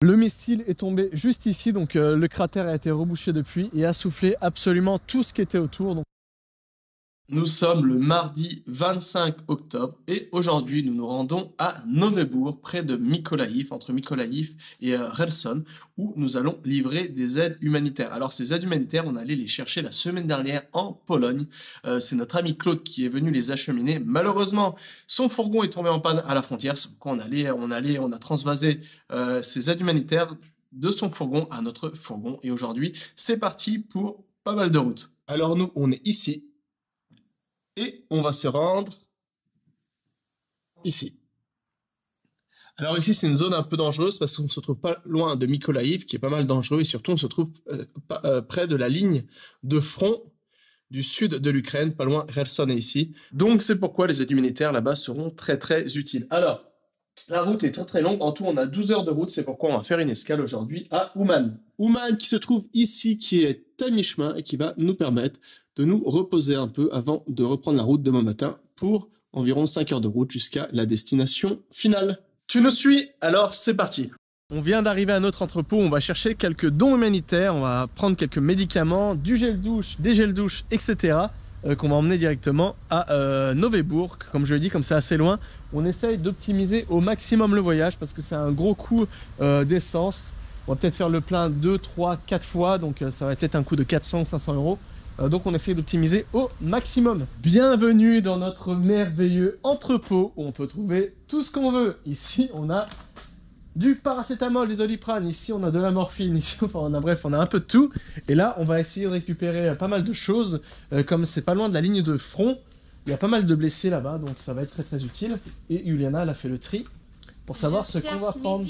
Le missile est tombé juste ici, donc le cratère a été rebouché depuis et a soufflé absolument tout ce qui était autour. Donc... Nous sommes le mardi 25 octobre et aujourd'hui nous nous rendons à Novebourg, près de Mykolaïv, entre Mykolaïv et Kherson, où nous allons livrer des aides humanitaires. Alors ces aides humanitaires, on allait les chercher la semaine dernière en Pologne. C'est notre ami Claude qui est venu les acheminer. Malheureusement, son fourgon est tombé en panne à la frontière. C'est pourquoi on a transvasé ces aides humanitaires de son fourgon à notre fourgon. Et aujourd'hui, c'est parti pour pas mal de routes. Alors nous, on est ici. Et on va se rendre ici. Alors ici, c'est une zone un peu dangereuse parce qu'on ne se trouve pas loin de Mykolaïv, qui est pas mal dangereux, et surtout on se trouve près de la ligne de front du sud de l'Ukraine, pas loin Kherson est ici. Donc c'est pourquoi les aides humanitaires là-bas seront très très utiles. Alors, la route est très très longue, en tout on a 12 heures de route, c'est pourquoi on va faire une escale aujourd'hui à Ouman. Ouman qui se trouve ici, qui est à mi-chemin et qui va nous permettre de nous reposer un peu avant de reprendre la route demain matin pour environ 5 heures de route jusqu'à la destination finale. Tu nous suis? Alors c'est parti. On vient d'arriver à notre entrepôt, on va chercher quelques dons humanitaires, on va prendre quelques médicaments, du gel douche, des gels douche, etc. Qu'on va emmener directement à Novebourg. Comme je l'ai dit, comme c'est assez loin, on essaye d'optimiser au maximum le voyage parce que c'est un gros coût d'essence. On va peut-être faire le plein 2, 3, 4 fois, donc ça va peut-être un coût de 400 ou 500 euros. Donc on essaie d'optimiser au maximum. Bienvenue dans notre merveilleux entrepôt où on peut trouver tout ce qu'on veut. Ici on a du paracétamol, des Doliprane, ici on a de la morphine, ici enfin on a un peu de tout. Et là on va essayer de récupérer pas mal de choses, comme c'est pas loin de la ligne de front, il y a pas mal de blessés là-bas, donc ça va être très très utile. Et Juliana elle a fait le tri pour savoir ce qu'on va prendre.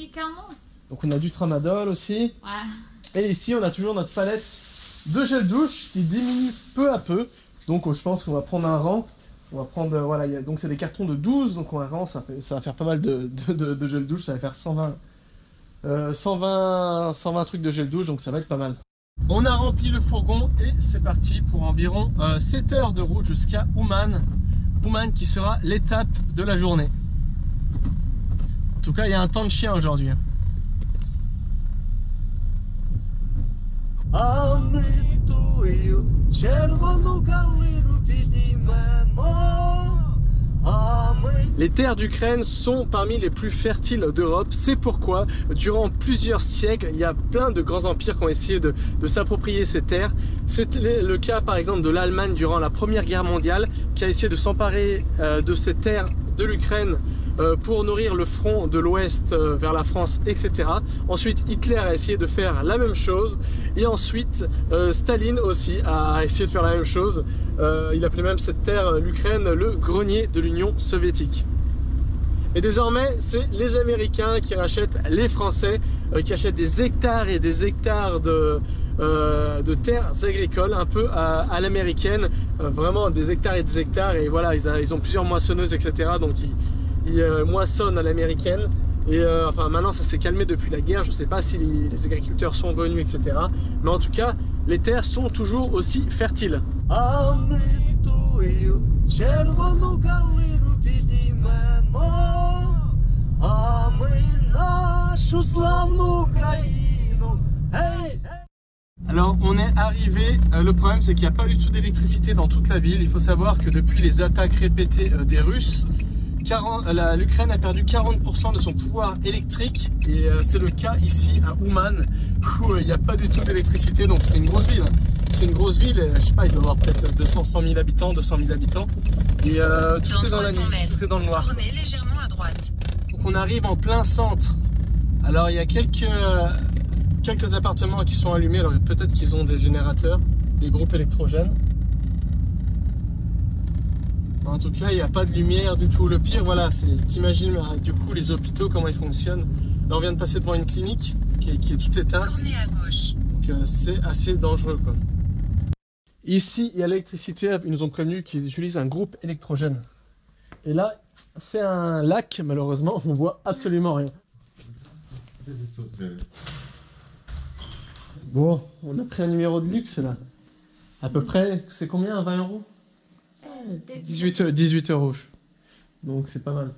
Donc on a du tramadol aussi. Ouais. Et ici on a toujours notre palette de gel douche qui diminue peu à peu. Donc je pense qu'on va prendre un rang. On va prendre, voilà, donc c'est des cartons de 12, donc on va rang, ça va faire pas mal de gel douche, ça va faire 120 trucs de gel douche, donc ça va être pas mal. On a rempli le fourgon et c'est parti pour environ 7 heures de route jusqu'à Ouman. Ouman qui sera l'étape de la journée. En tout cas, il y a un temps de chien aujourd'hui. Les terres d'Ukraine sont parmi les plus fertiles d'Europe. C'est pourquoi, durant plusieurs siècles, il y a plein de grands empires qui ont essayé de s'approprier ces terres. C'est le cas, par exemple, de l'Allemagne durant la Première Guerre mondiale, qui a essayé de s'emparer de ces terres de l'Ukraine pour nourrir le front de l'Ouest vers la France, etc. Ensuite, Hitler a essayé de faire la même chose. Et ensuite, Staline aussi a essayé de faire la même chose. Il appelait même cette terre, l'Ukraine, le grenier de l'Union soviétique. Et désormais, c'est les Américains qui rachètent les Français, qui achètent des hectares et des hectares de terres agricoles, un peu à l'américaine, vraiment des hectares et des hectares. Et voilà, ils ont plusieurs moissonneuses, etc. Donc ils moissonnent à l'américaine. Et enfin maintenant ça s'est calmé depuis la guerre, je ne sais pas si les agriculteurs sont venus, etc. Mais en tout cas, les terres sont toujours aussi fertiles. Alors on est arrivé, le problème c'est qu'il n'y a pas du tout d'électricité dans toute la ville. Il faut savoir que depuis les attaques répétées des Russes, l'Ukraine a perdu 40% de son pouvoir électrique et c'est le cas ici à Ouman où il n'y a pas du tout d'électricité, donc c'est une grosse ville. C'est une grosse ville, je sais pas, il doit y avoir peut-être 200 000 habitants, 200 000 habitants et tout est dans la nuit, tout est dans le noir. Tournez légèrement à droite. Donc on arrive en plein centre. Alors il y a quelques appartements qui sont allumés, alors peut-être qu'ils ont des générateurs, des groupes électrogènes. En tout cas, il n'y a pas de lumière du tout. Le pire, voilà, c'est, t'imagines du coup les hôpitaux, comment ils fonctionnent. Là, on vient de passer devant une clinique qui est toute éteinte. Tournez à gauche. Donc c'est assez dangereux, quoi. Ici, il y a l'électricité. Ils nous ont prévenu qu'ils utilisent un groupe électrogène. Et là, c'est un lac, malheureusement, on voit absolument rien. Bon, on a pris un numéro de luxe, là. À peu près, c'est combien, 20 €? 18 €. Donc c'est pas mal.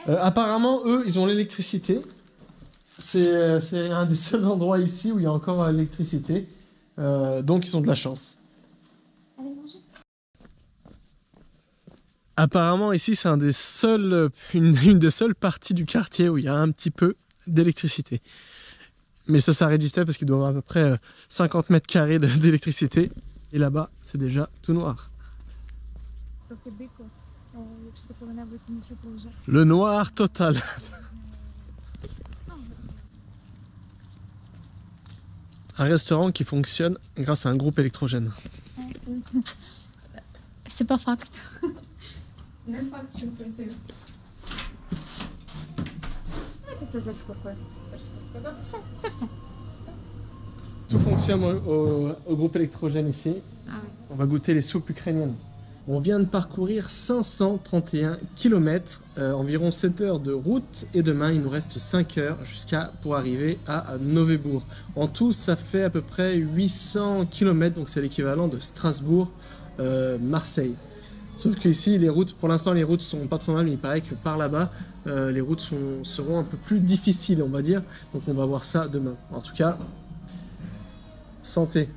Apparemment, eux, ils ont l'électricité. C'est un des seuls endroits ici où il y a encore l'électricité. Donc ils ont de la chance. Apparemment ici c'est une des seules parties du quartier où il y a un petit peu d'électricité. Mais ça réduit parce qu'il doit y avoir à peu près 50 mètres carrés d'électricité. Et là-bas c'est déjà tout noir. Le noir total. Un restaurant qui fonctionne grâce à un groupe électrogène. C'est pas fact. Tout fonctionne au groupe électrogène ici. Ah oui. On va goûter les soupes ukrainiennes. On vient de parcourir 531 km, environ 7 heures de route, et demain il nous reste 5 heures pour arriver à Novebourg. En tout, ça fait à peu près 800 km, donc c'est l'équivalent de Strasbourg-Marseille. Sauf qu'ici, les routes, pour l'instant, les routes sont pas trop mal, mais il paraît que par là-bas, les routes seront un peu plus difficiles, on va dire. Donc on va voir ça demain. En tout cas, santé.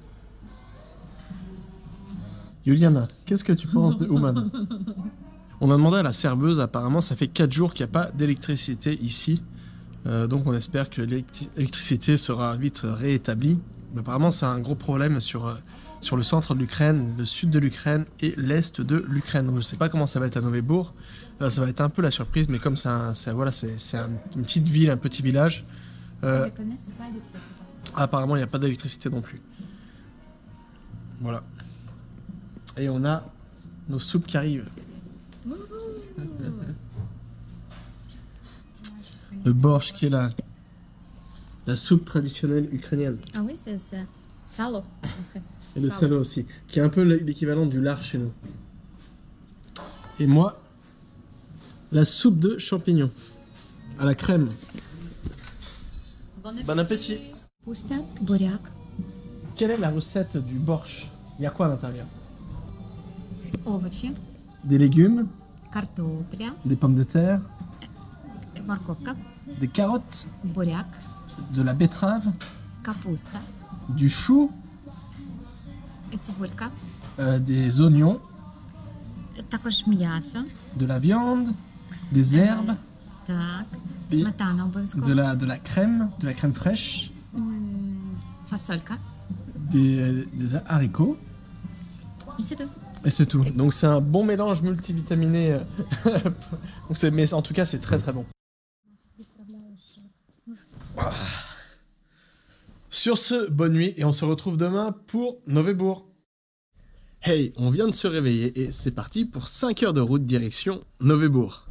Juliana, qu'est-ce que tu penses de Ouman? On a demandé à la serveuse, apparemment ça fait 4 jours qu'il n'y a pas d'électricité ici. Donc on espère que l'électricité sera vite réétablie. Mais apparemment c'est un gros problème sur le centre de l'Ukraine, le sud de l'Ukraine et l'est de l'Ukraine. Donc je ne sais pas comment ça va être à Novebourg. Ça va être un peu la surprise, mais comme c'est une petite ville, un petit village. Apparemment il n'y a pas d'électricité non plus. Voilà. Et on a nos soupes qui arrivent. Le borsch qui est là. La soupe traditionnelle ukrainienne. Ah oui, c'est salo. Et le salo aussi, qui est un peu l'équivalent du lard chez nous. Et moi, la soupe de champignons à la crème. Bon appétit. Pusta, буряк, Quelle est la recette du borsch? Il y a quoi à l'intérieur? овочи, Des légumes, картопля, des pommes de terre, морковка, des carottes, буряк, de la betterave, капуста, du chou, цибулька, des oignons, також м'ясо, de la viande, des herbes, так, І сметана обов'язково, de la crème fraîche, фасолька, des haricots. і все. Et c'est tout. Donc c'est un bon mélange multivitaminé. Mais en tout cas, c'est très très bon. Sur ce, bonne nuit et on se retrouve demain pour Novebourg. Hey, on vient de se réveiller et c'est parti pour 5 heures de route direction Novebourg.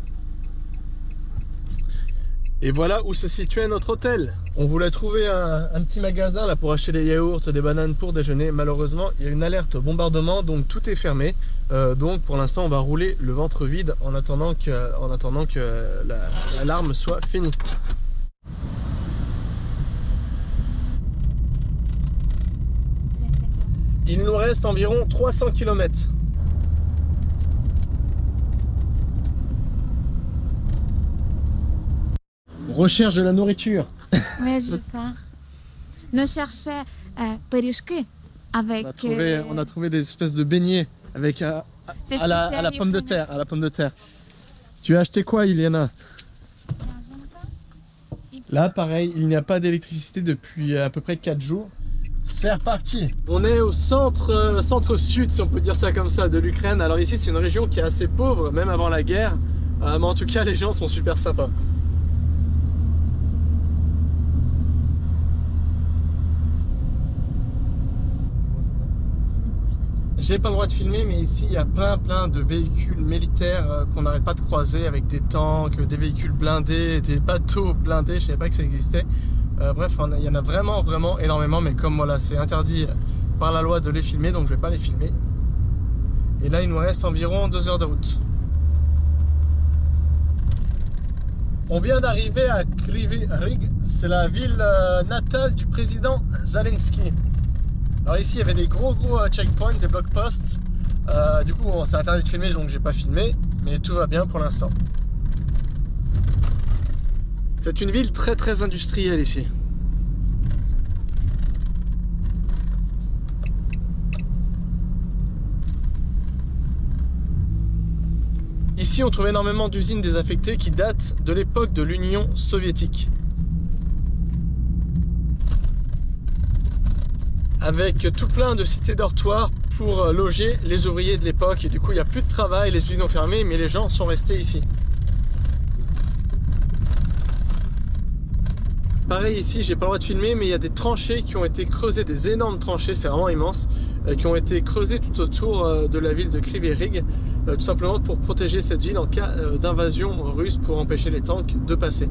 Et voilà où se situait notre hôtel. On voulait trouver un petit magasin là pour acheter des yaourts, des bananes pour déjeuner. Malheureusement, il y a une alerte au bombardement, donc tout est fermé. Donc pour l'instant, on va rouler le ventre vide en attendant que l'alarme soit finie. Il nous reste environ 300 km. Recherche de la nourriture. Oui, je fais. Nous cherchons пиріжки avec... On a trouvé des espèces de beignets avec à la pomme de terre, à la pomme de terre. Tu as acheté quoi, Iliana? Là, pareil, il n'y a pas d'électricité depuis à peu près 4 jours. C'est reparti. On est au centre-sud, si on peut dire ça comme ça, de l'Ukraine. Alors ici, c'est une région qui est assez pauvre, même avant la guerre. Mais en tout cas, les gens sont super sympas. J'ai pas le droit de filmer, mais ici il y a plein de véhicules militaires qu'on n'arrête pas de croiser avec des tanks, des véhicules blindés, des bateaux blindés, je savais pas que ça existait. Bref, il y en a vraiment énormément, mais comme voilà, c'est interdit par la loi de les filmer, donc je vais pas les filmer. Et là il nous reste environ 2 heures de route. On vient d'arriver à Kryvyi Rih, c'est la ville natale du président Zelensky. Alors ici il y avait des gros checkpoints, des blockposts. Du coup c'est interdit de filmer, donc j'ai pas filmé, mais tout va bien pour l'instant. C'est une ville très très industrielle ici. Ici, on trouve énormément d'usines désaffectées qui datent de l'époque de l'Union soviétique. Avec tout plein de cités dortoirs pour loger les ouvriers de l'époque. Et du coup, il n'y a plus de travail, les usines ont fermé, mais les gens sont restés ici. Pareil ici, j'ai pas le droit de filmer, mais il y a des tranchées qui ont été creusées, des énormes tranchées, c'est vraiment immense, qui ont été creusées tout autour de la ville de Kryvyi Rih, tout simplement pour protéger cette ville en cas d'invasion russe, pour empêcher les tanks de passer.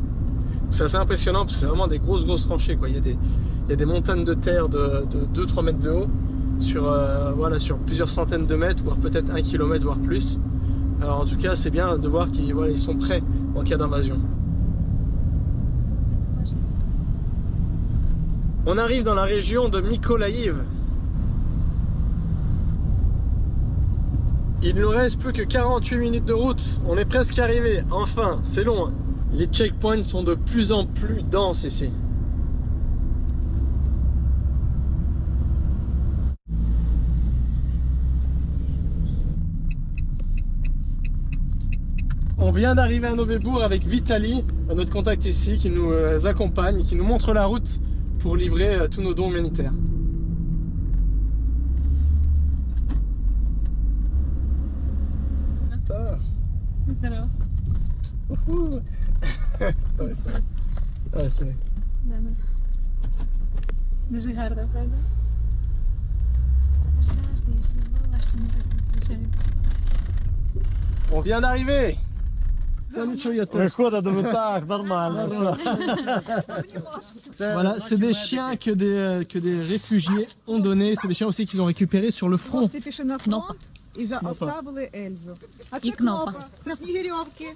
C'est assez impressionnant parce que c'est vraiment des grosses tranchées, quoi. Il y a des montagnes de terre de 2-3 mètres de haut sur, voilà, sur plusieurs centaines de mètres, voire peut-être 1 kilomètre, voire plus. Alors en tout cas, c'est bien de voir qu'ils voilà, ils sont prêts en cas d'invasion. On arrive dans la région de Mykolaïv. Il nous reste plus que 48 minutes de route. On est presque arrivé. Enfin, c'est long. Les checkpoints sont de plus en plus denses ici. On vient d'arriver à Novebourg avec Vitali, notre contact ici, qui nous accompagne, qui nous montre la route pour livrer tous nos dons humanitaires. Ça va. Дуже гарно, правда? On vient d'arriver. Salut Choyota. Voilà, c'est des chiens que des réfugiés ont donnés. C'est des chiens aussi qu'ils ont récupérés sur le front. Хлопці пішли на фронт і оставили Ельзу. А це Кнопа. Кнопа. Це Снігирьовки.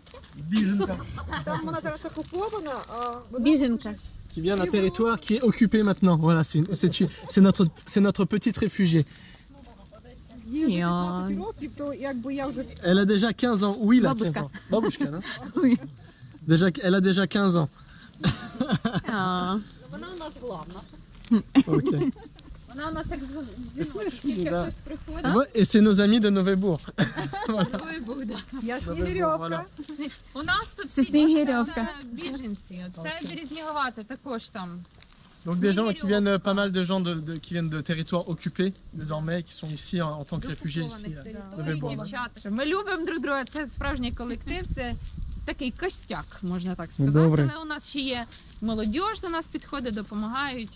Там вона зараз окупована, а вона... Біженка. Qui vient d'un territoire qui est occupé maintenant. Voilà, c'est notre petite réfugiée. Їй вже 15 років, то якби я вже... Elle a déjà 15 ans. Oui, elle a 15 ans. Babushka, non? Oui. Déjà, elle a déjà 15 ans. Ah. Вона у нас головна. Ok. Вона у нас як тільки Да. хтось приходить. Ouais, et c'est nos amis de Novebourg. Я Снігирьовка. У нас тут Це всі Снігирьовка. біженці. Це Березнігувати також там. Donc des gens qui viennent, pas mal de gens qui viennent de territoires occupés désormais, qui sont ici en tant que réfugiés ici à Novebourg. Дівчата. Ми любимо друг друга, це справжній колектив, це такий костяк, можна так сказати. Добре. Але у нас ще є молодь, до нас підходить, допомагають.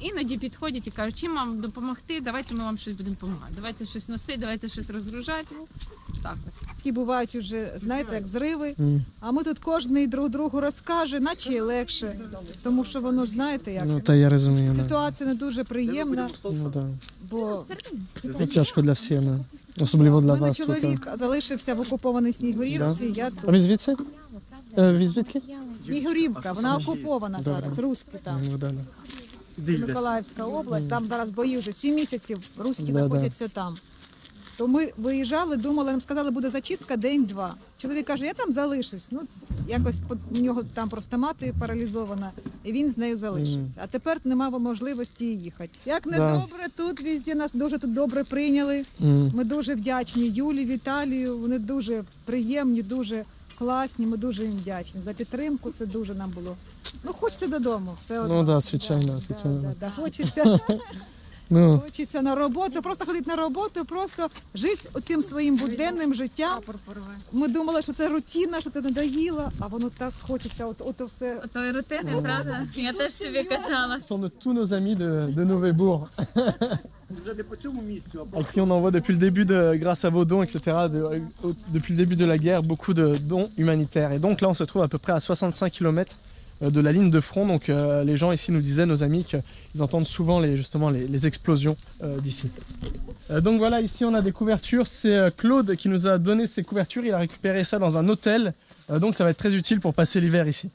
Іноді підходять і кажуть, чим вам допомогти, давайте ми вам щось будемо допомагати. Давайте щось носити, давайте щось розгружати. Так от. Такі бувають уже, знаєте, як зриви. А ми тут кожен друг другу розкаже, наче й легше. Тому що воно ж, знаєте, як Ну, та я розумію. Да. ситуація не дуже приємна, Ну, да. бо Ну, тяжко для всіх, да. Особливо для в мене вас тут. чоловік залишився в окупованій Снігурівці, я А тут. ви звідси? Ви звідки? Снігурівка, вона окупована зараз, руські там. Ну, да, да. Це Миколаївська область, там зараз бої вже 7 місяців, руські Да, знаходяться там. То ми виїжджали, думали, нам сказали, буде зачистка день-два. Чоловік каже, я там залишусь. Ну, якось у нього там просто мати паралізована, і він з нею залишився. А тепер немає можливості їхати. Як не Да. добре тут, везде нас дуже тут добре прийняли. Ми дуже вдячні Юлі, Віталію, вони дуже приємні, дуже класні, ми дуже їм вдячні. За підтримку це дуже нам було. Ну, хочеться додому, все одно. Ну, да, звичайно, звичайно. Да. Хочеться. Ну, Хочеться на роботу, просто ходити на роботу, просто жити тим своїм буденним життям. Ми думали, що це рутина, що це надоїло, а воно так хочеться, от все. Тої рутини, правда? Я теж собі казала. ce sont tous nos amis de Novebourg. À qui on envoie depuis le début, grâce à vos dons, etc., depuis le début de la guerre, beaucoup de dons humanitaires. Et donc là, on se trouve à peu près à 65 km de la ligne de front. Donc les gens ici nous disaient, nos amis, qu'ils entendent souvent justement les explosions d'ici. Donc voilà, ici on a des couvertures. C'est Claude qui nous a donné ces couvertures. Il a récupéré ça dans un hôtel. Donc ça va être très utile pour passer l'hiver ici.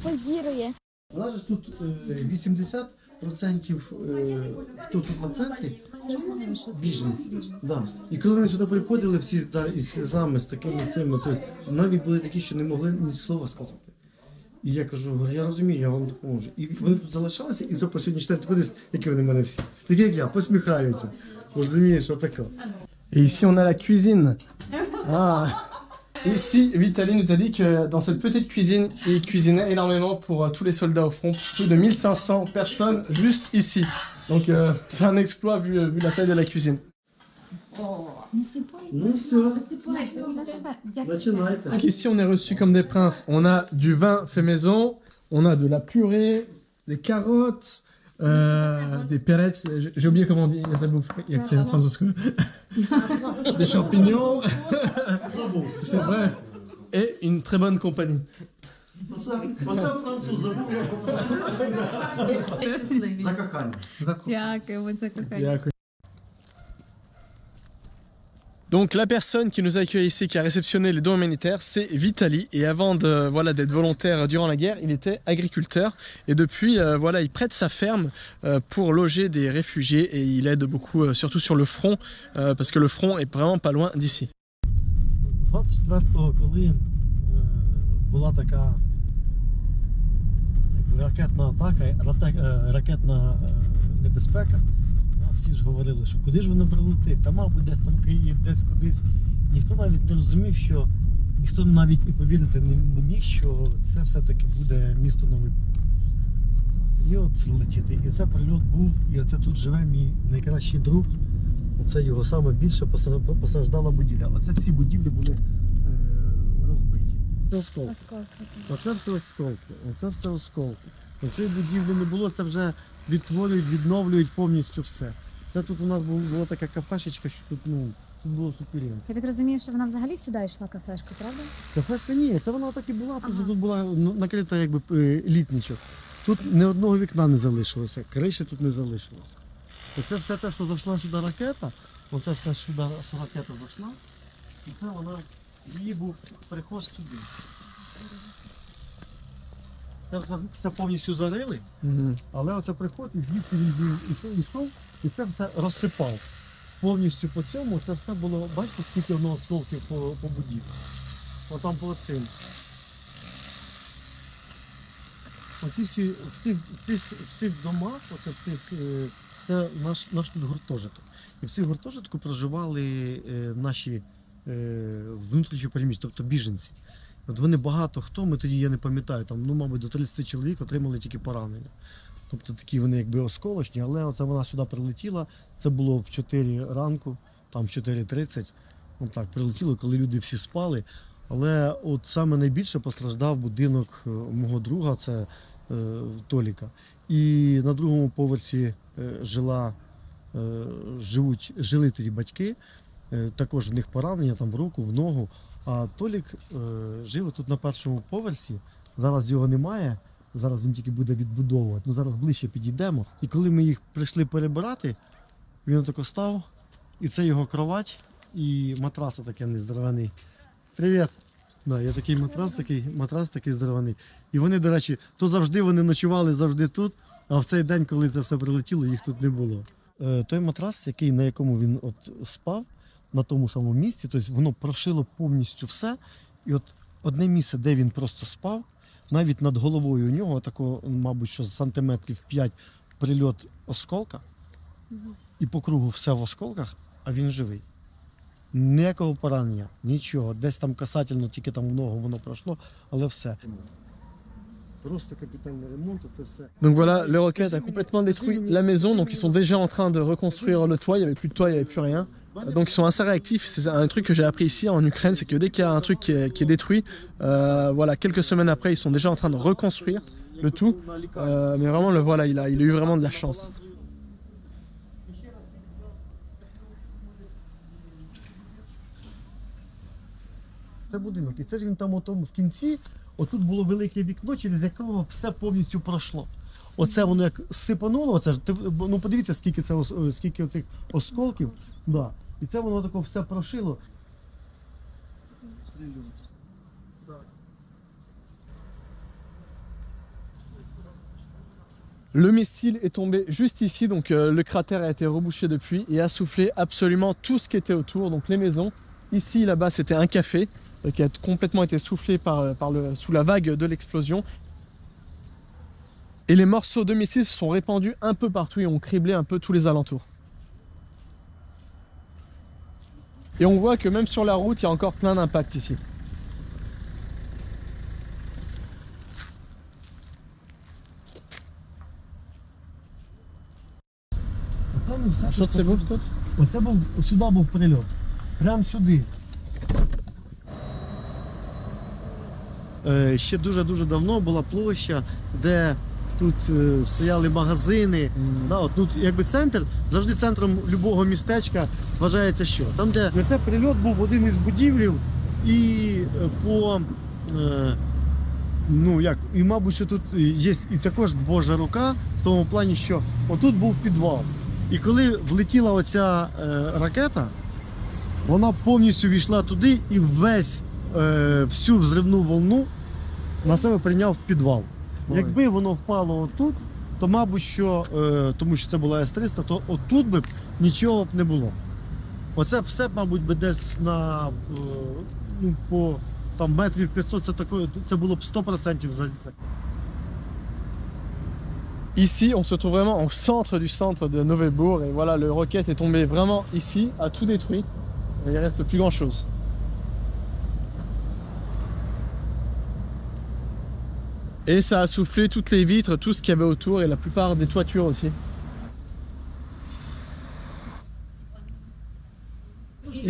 Позірує. У нас же тут 80% хто тут на центрі біженці. Да. І коли вони сюди приходили всі із сльозами, з такими цими, тобто навіть були такі, що не могли ні слова сказати. І я кажу, я розумію, я вам допоможу. І вони тут залишалися, і це по сьогоднішній день, ти подивись, які вони в мене всі. Такі як я, посміхаються. Розумієш, отако. Et ici, on a la cuisine. Ah. Ici, Vitaly nous a dit que dans cette petite cuisine, il cuisinait énormément pour tous les soldats au front. Plus de 1500 personnes juste ici. Donc c'est un exploit vu la taille de la cuisine. Ну все, починайте. Donc ici, on est reçu comme des princes. On a du vin fait maison, on a de la purée, des carottes, des perettes. J'ai oublié comment on dit les abouffes. Des champignons. C'est vrai. Et une très bonne compagnie. Оце француз забув, я за кохання. Дякую, це кохання. Donc la personne qui nous accueille ici, qui a réceptionné les dons humanitaires, c'est Vitaly. Et avant d'être volontaire durant la guerre, il était agriculteur. Et depuis, il prête sa ferme pour loger des réfugiés. Et il aide beaucoup, surtout sur le front, parce que le front est vraiment pas loin d'ici. 24-го, коли була така ракетна атака, ракетна небезпека, всі ж говорили, що куди ж воно прилетить, та мабуть десь там Київ, десь кудись. Ніхто навіть не розумів, що ніхто навіть і повірити не міг, що це все-таки буде місто Новий. І от летіти. І це прильот був, і оце тут живе мій найкращий друг. Це його саме більше постраждала будівля. Оце всі будівлі були розбиті. Це осколки. Оце все осколки. Оце все осколки. Цієї будівлі не було, це вже відтворюють, відновлюють повністю все. Це тут у нас була така кафешечка, що тут, тут було суперенно. Я так розумію, що вона взагалі сюди йшла, кафешка, правда? Кафешка ні, це вона так і була, просто тут була накрита якби літничок. Тут ні одного вікна не залишилося, криші тут не залишилося. Оце все те, що зайшла сюди ракета, оце все, що ракета зайшла, і це вона, її був переход сюди. Це повністю зарили, але оце приход, і звідси він йшов, і це все розсипав. Повністю по цьому це все було, бачите, скільки воно осколків по будівлі. Отам по цим. Оці всі, в цих домах, це наш тут гуртожиток. І в цих гуртожитку проживали наші внутрішньо переміщені, тобто біженці. От вони багато хто, ми тоді, я не пам'ятаю, там, мабуть, до 30 чоловік отримали тільки поранення. Тобто такі вони якби осколочні, але оце вона сюди прилетіла, це було в 4 ранку, там в 4:30, так, прилетіло, коли люди всі спали. Але от саме найбільше постраждав будинок мого друга, це Толіка. І на другому поверсі жили тоді батьки, також в них поранення там в руку, в ногу. А Толік жив тут на першому поверсі, зараз його немає, зараз він тільки буде відбудовувати, зараз ближче підійдемо. І коли ми їх прийшли перебирати, він отако став, і це його кровать, і матрас такий нездоровений. Привіт! Да, є такий матрас такий здоровений. І вони, до речі, то завжди вони ночували завжди тут, а в цей день, коли це все прилетіло, їх тут не було. Той матрас, на якому він спав, на тому самому місці, тобто воно прошило повністю все. І от одне місце, де він просто спав, навіть над головою у нього, такого, мабуть, що сантиметрів 5 прильот осколка, і по кругу все в осколках, а він живий. Ніякого поранення, нічого. Десь там касательно, тільки там в ногу воно пройшло, але все. Просто капітальний ремонт, це все. Donc voilà, le roquette a complètement détruit la maison, donc ils sont déjà en train de reconstruire le toit, il n'y avait plus de toit, il n'y avait plus rien. Donc ils sont assez réactifs, c'est un truc que j'ai appris ici en Ukraine, c'est que dès qu'il y a un truc qui est détruit, quelques semaines après, ils sont déjà en train de reconstruire le tout. Mais vraiment, il a eu vraiment de la chance. Це будинок. І це ж він там в кінці, отут було велике вікно, через якого все повністю пройшло. Оце воно як сипануло, оце ж, подивіться, скільки оцих осколків. Да. І це воно тако все прошило. Le missile est tombé juste ici, donc le cratère a été rebouché depuis et a soufflé absolument tout ce qui était autour, donc les maisons. Ici, là-bas, c'était un café qui a complètement été soufflé sous la vague de l'explosion. Et les morceaux de missiles se sont répandus un peu partout et ont criblé un peu tous les alentours. Et on voit que même sur la route, il y a encore plein d'impacts ici. Що це був тут? Оце був, сюди був прильот. Прямо сюди. Ще дуже-дуже давно була площа, де тут стояли магазини. Да, от, тут, якби центр, завжди центром любого містечка вважається що? Там, де це прильот був в один із будівлів і по... Ну, як, і мабуть, що тут є і також Божа рука в тому плані, що отут був підвал. І коли влетіла оця ракета, вона повністю війшла туди і всю взривну волну на себе прийняв підвал. Якби воно впало отут, то мабуть, що, тому що це була С-300, то отут би нічого б не було. Оце все, мабуть, би десь на по там, метрів 500, це було б 100% за це. Ici, on se trouve vraiment au centre du centre de Novebourg et voilà, le roquette est tombé vraiment ici, a tout détruit. Il ne reste plus grand chose. Et ça a soufflé toutes les vitres, tout ce qu'il y avait autour et la plupart des toitures aussi.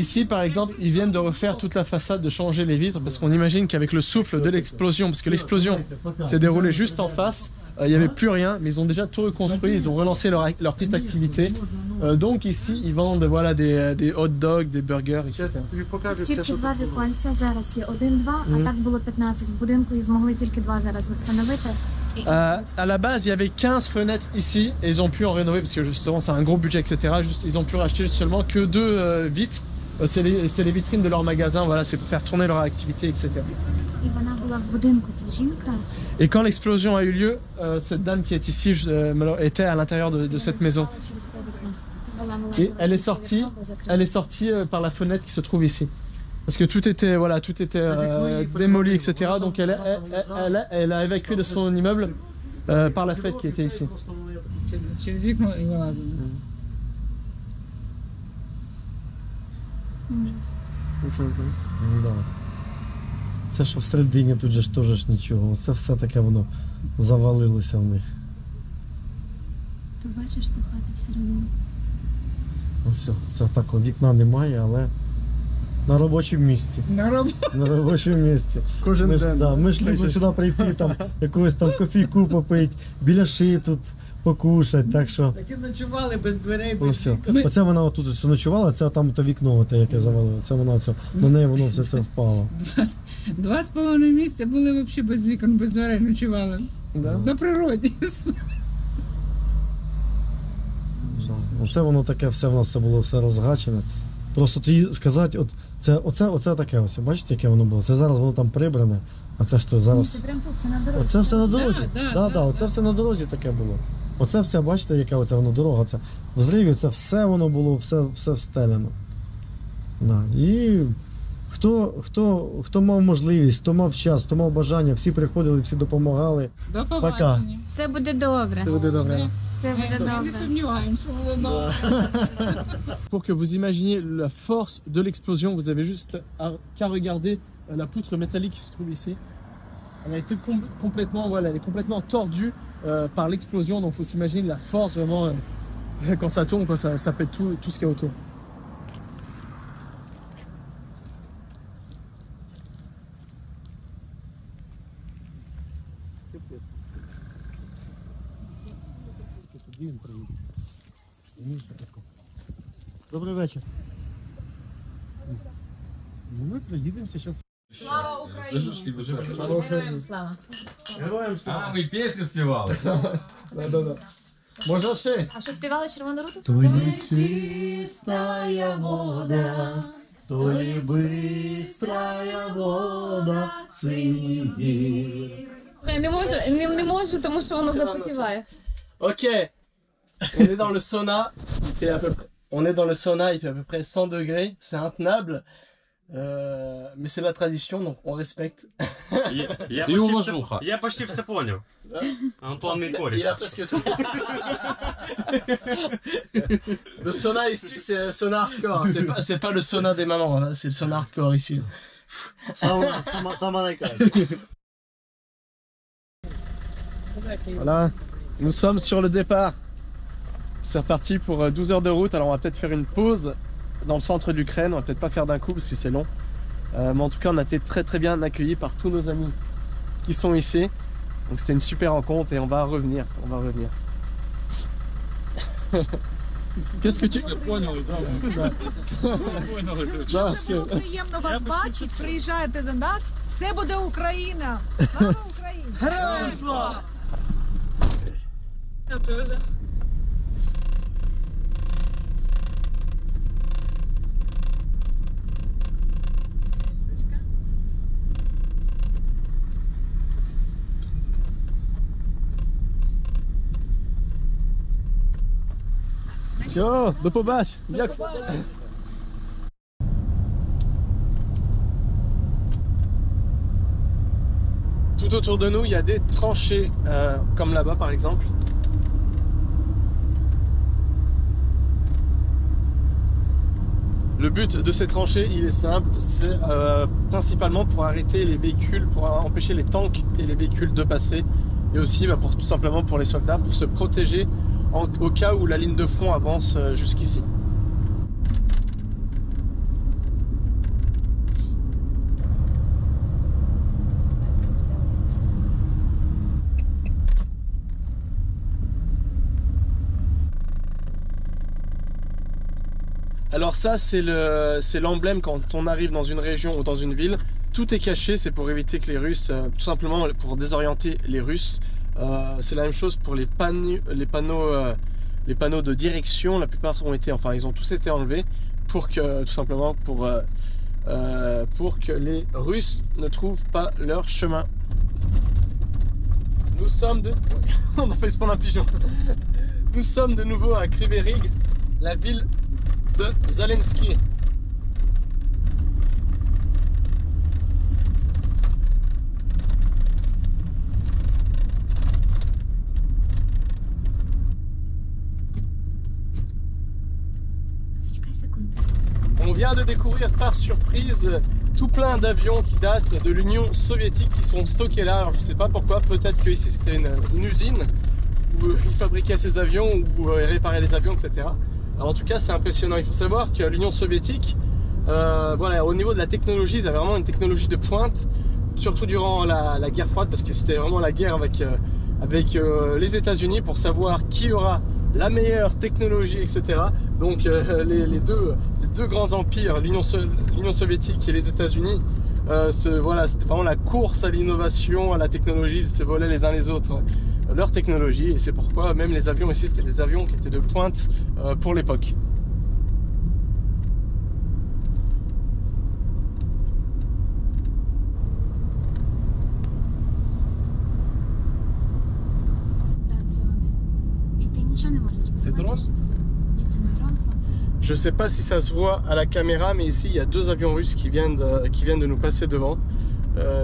Ici, par exemple, ils viennent de refaire toute la façade, de changer les vitres, parce qu'on imagine qu'avec le souffle de l'explosion, parce que l'explosion s'est déroulée juste en face, il n'y avait plus rien, mais ils ont déjà tout reconstruit, ils ont relancé leur petite activité. Donc ici, ils vendent voilà, des hot dogs, des burgers, etc. Тільки 2 віконця, зараз є 1-2, а так було 15 в будинку і змогли тільки 2 зараз встановити. À la base, il y avait 15 fenêtres ici et ils ont pu en rénover parce que justement c'est un gros budget, etc. Ils ont pu racheter seulement que 2 vitres. C'est les vitrines de leur magasin, voilà, c'est pour faire tourner leur activité, etc. І вона була в будинку, ця жінка. Et quand l'explosion a eu lieu, cette dame qui est ici était à l'intérieur de cette maison. Et elle est sortie par la fenêtre qui se trouve ici. Parce que tout était, voilà, démoli, etc. Donc elle a évacué de son immeuble par la fenêtre qui était ici. Через вікно і вилазили. Да. Це що всередині тут же ж теж нічого. Це все таке воно завалилося в них. То бачиш, то хата всередині. Ну все, це так, вікна немає, але на робочому місці. На робочому місці. Кожен день. Да, ми ж любимо сюди прийти, там, якогось там кофійку попити, біляши тут покушати, так що... Такі ночували без дверей, Ну, без все. вікон. Оце вона отут все ночувала, це там то вікно, те, яке завалило. Це вона оце, на неї воно все це впало. 2,5 місяця були взагалі без вікон, без дверей ночували. Да. На природі. Да. Оце воно таке, все в нас все було все розгачене. Просто тоді сказати, оце таке, ось, бачите, яке воно було? Це зараз воно там прибране, а це ж то зараз... Це прям тут, це на дорозі. Оце все на дорозі. Да, Оце все на дорозі таке було. Оце все, бачите, яка оце воно дорога. Це взривів, це все воно було, все встелено. Да. І хто мав можливість, хто мав час, хто мав бажання, всі приходили, всі допомагали. До побачення. Все буде добре. Ça va être vrai. Все буде Ми не добре. сумніваємося, що буде добре. Pour que vous imaginiez la force de l'explosion, vous avez juste qu'à regarder la poutre métallique qui se trouve ici. Elle a été complètement, voilà, elle est complètement tordue par l'explosion, donc faut s'imaginer la force vraiment quand ça tourne, quand ça pète tout ce qu'il y a autour. Добрий вечір. Ми приїдемося зараз. Слава. Героям слава. А, ми пісню співали. Да. Можна ще? А що співали Червону руту? То є чистая вода, то и быстрая вода синих гір. Не можу, тому що воно запотіває. Ok, on est dans le sauna, il fait à peu près, on est dans le sauna, il fait à peu près 100 degrés, c'est intenable, mais c'est la tradition, donc on respecte. Я почти все понял. Антон мой кореш. Il a presque tout. Le sauna ici, c'est le sauna hardcore, c'est pas le sauna des mamans, hein, c'est le sauna hardcore ici. Сама найкраща. Voilà, nous sommes sur le départ. C'est reparti pour 12 heures de route. Alors on va peut-être faire une pause dans le centre d'Ukraine. On va peut-être pas faire d'un coup parce que c'est long. Mais en tout cas, on a été très bien accueillis par tous nos amis qui sont ici. Donc c'était une super rencontre et on va revenir. Qu'est-ce que tu... Дуже було приємно вас бачити, приїжджайте до нас. Це буде Україна. Слава Україні! Героям слава! Все, до побачення. Дякую. Tout autour de nous, il y a des tranchées, comme là-bas par exemple. Le but de ces tranchées, il est simple, c'est principalement pour arrêter les véhicules, pour empêcher les tanks et les véhicules de passer, et aussi pour, tout simplement pour les soldats, pour se protéger au cas où la ligne de front avance jusqu'ici. Alors ça, c'est l'emblème quand on arrive dans une région ou dans une ville. Tout est caché, c'est pour éviter que les Russes, tout simplement pour désorienter les Russes. C'est la même chose pour les panneaux de direction. La plupart ont été, enfin ils ont tous été enlevés pour que, tout simplement pour que les Russes ne trouvent pas leur chemin. Nous sommes de... On a fait spawn un pigeon. Nous sommes de nouveau à Kryvyi, la ville de Zelensky. On vient de découvrir par surprise tout plein d'avions qui datent de l'Union soviétique qui sont stockés là. Alors je sais pas pourquoi, peut-être que ici c'était une usine où ils fabriquaient ces avions ou réparaient les avions, etc. Alors, en tout cas, c'est impressionnant. Il faut savoir que l'Union soviétique, voilà, au niveau de la technologie, ils avaient vraiment une technologie de pointe, surtout durant la guerre froide, parce que c'était vraiment la guerre avec les États-Unis pour savoir qui aura la meilleure technologie, etc. Donc les deux grands empires, l'Union soviétique et les États-Unis, voilà, c'était vraiment la course à l'innovation, à la technologie, ils se volaient les uns les autres leur technologie, et c'est pourquoi même les avions ici, c'était des avions qui étaient de pointe pour l'époque. C'est drone? Je sais pas si ça se voit à la caméra, mais ici il y a deux avions russes qui viennent de nous passer devant.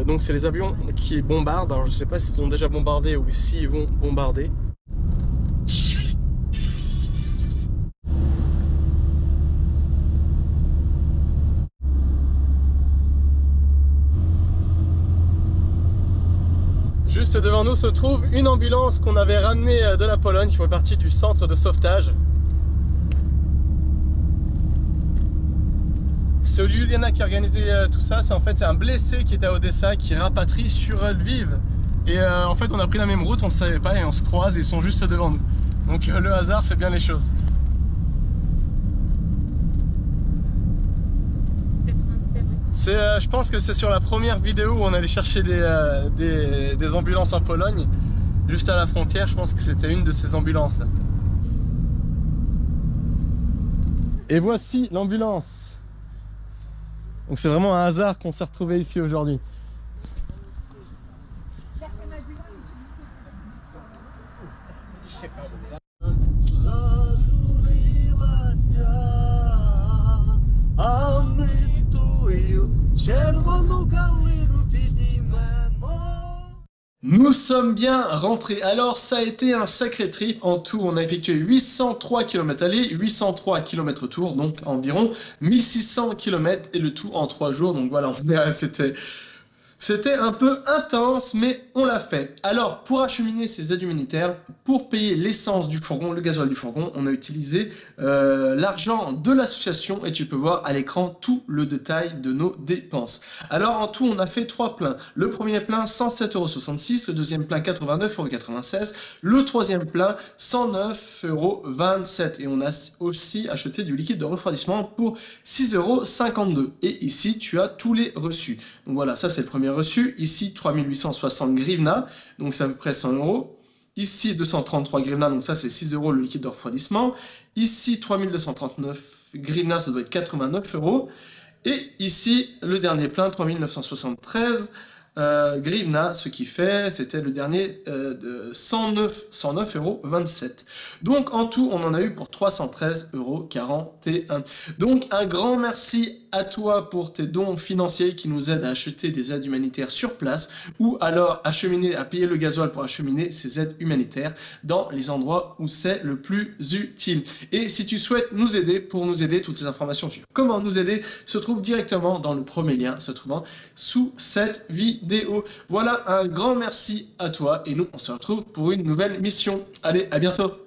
Donc c'est les avions qui bombardent. Alors je sais pas s'ils ont déjà bombardé ou s'ils vont bombarder. Juste devant nous se trouve une ambulance qu'on avait ramenée de la Pologne, qui fait partie du centre de sauvetage. C'est Juliana qui a organisé tout ça. C'est en fait un blessé qui était à Odessa qui rapatrie sur Lviv. Et en fait on a pris la même route, on ne savait pas et on se croise et ils sont juste devant nous. Donc le hasard fait bien les choses. Je pense que c'est sur la première vidéo où on allait chercher des ambulances en Pologne, juste à la frontière. Je pense que c'était une de ces ambulances. Et voici l'ambulance. Donc c'est vraiment un hasard qu'on s'est retrouvé ici aujourd'hui. Nous sommes bien rentrés. Alors ça a été un sacré trip. En tout, on a effectué 803 km aller, 803 km retour, donc environ 1600 km et le tout en 3 jours. Donc voilà, c'était un peu intense, mais on l'a fait. Alors, pour acheminer ces aides humanitaires, pour payer l'essence du fourgon, le gasoil du fourgon, on a utilisé l'argent de l'association et tu peux voir à l'écran tout le détail de nos dépenses. Alors, en tout, on a fait 3 pleins. Le premier plein, 107,66 €. Le deuxième plein, 89,96 €. Le troisième plein, 109,27 €. Et on a aussi acheté du liquide de refroidissement pour 6,52 €. Et ici, tu as tous les reçus. Donc voilà, ça c'est le premier reçu. Ici, 3860 grivna, donc c'est à peu près 100 €. Ici, 233 grivna, donc ça c'est 6 € le liquide de refroidissement. Ici, 3239 grivna, ça doit être 89 €. Et ici, le dernier plein, 3973 grivna, ce qui fait, c'était le dernier de 109,27 €. Donc en tout, on en a eu pour 313,41 €. Donc un grand merci à toi pour tes dons financiers qui nous aident à acheter des aides humanitaires sur place ou alors à payer le gasoil pour acheminer ces aides humanitaires dans les endroits où c'est le plus utile. Et si tu souhaites nous aider, toutes ces informations sur comment nous aider se trouvent directement dans le premier lien se trouvant sous cette vidéo. Voilà, un grand merci à toi et nous on se retrouve pour une nouvelle mission. Allez, à bientôt.